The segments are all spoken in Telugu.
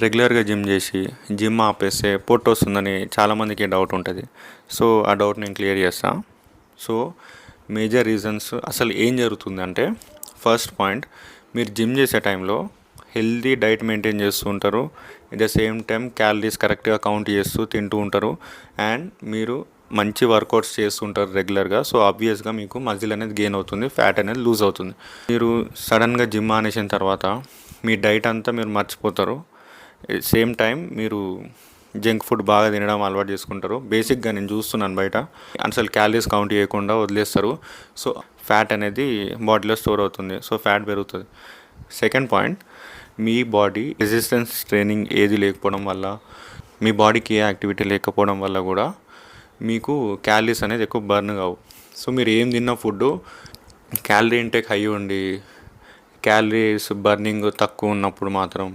రెగ్యులర్గా జిమ్ చేసి జిమ్ ఆపేస్తే పొట్టు వస్తుందని చాలామందికి డౌట్ ఉంటుంది. సో ఆ డౌట్ నేను క్లియర్ చేస్తా. సో మేజర్ రీజన్స్ అసలు ఏం జరుగుతుందంటే, ఫస్ట్ పాయింట్, మీరు జిమ్ చేసే టైంలో హెల్దీ డైట్ మెయింటైన్ చేస్తూ ఉంటారు. At the same time calories కరెక్ట్గా కౌంట్ చేస్తూ తింటూ ఉంటారు. అండ్ మీరు మంచి వర్కౌట్స్ చేస్తుంటారు రెగ్యులర్గా. సో ఆబ్వియస్గా మీకు మజిల్ అనేది గెయిన్ అవుతుంది, ఫ్యాట్ అనేది లూజ్ అవుతుంది. మీరు సడన్గా జిమ్ ఆనేసిన తర్వాత మీ డైట్ అంతా మీరు మర్చిపోతారు. సేమ్ టైం మీరు జంక్ ఫుడ్ బాగా తినడం అలవాటు చేసుకుంటారు. బేసిక్గా నేను చూస్తున్నాను బయట అసలు క్యాలరీస్ కౌంట్ చేయకుండా వదిలేస్తారు. సో ఫ్యాట్ అనేది బాడీలో స్టోర్ అవుతుంది. సో ఫ్యాట్ పెరుగుతుంది. సెకండ్ పాయింట్, మీ బాడీ రెసిస్టెన్స్ ట్రైనింగ్ ఏది లేకపోవడం వల్ల, మీ బాడీకి ఏ యాక్టివిటీ లేకపోవడం వల్ల కూడా మీకు క్యాలరీస్ అనేది ఎక్కువ బర్న్ కావు. సో మీరు ఏం తిన్న ఫుడ్ క్యాలరీ ఇంటేక్ హై ఉండి క్యాలరీస్ బర్నింగ్ తక్కువ ఉన్నప్పుడు మాత్రం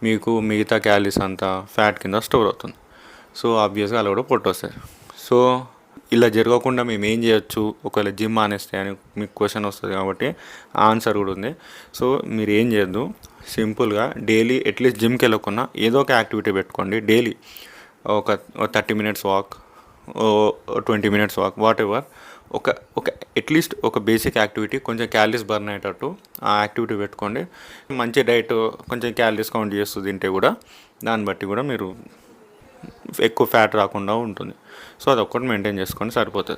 మీకు మిగతా క్యాలరీస్ అంతా ఫ్యాట్ కింద స్టోర్ అవుతుంది. సో ఆబ్వియస్గా అలా కూడా పొట్టు వస్తుంది. సో ఇలా జరగకుండా మేము ఏం చేయొచ్చు ఒకవేళ జిమ్ మానేస్తే అని మీకు క్వశ్చన్ వస్తుంది. కాబట్టి ఆన్సర్ కూడా ఉంది. సో మీరు ఏం చేయొద్దు, సింపుల్గా డైలీ అట్లీస్ట్ జిమ్కి వెళ్ళకుండా ఏదో ఒక యాక్టివిటీ పెట్టుకోండి. డైలీ ఒక 30 minutes walk, 20 minutes walk, what ever, ఒక అట్లీస్ట్ ఒక బేసిక్ యాక్టివిటీ కొంచెం క్యాలరీస్ బర్న్ అయ్యేటట్టు ఆ యాక్టివిటీ పెట్టుకోండి. మంచి డైట్ కొంచెం క్యాలరీస్ కౌంట్ చేస్తూ తింటే కూడా దాన్ని బట్టి కూడా మీరు ఎక్కువ ఫ్యాట్ రాకుండా ఉంటుంది. సో అదొక్కటి మెయింటైన్ చేసుకొని సరిపోతుంది.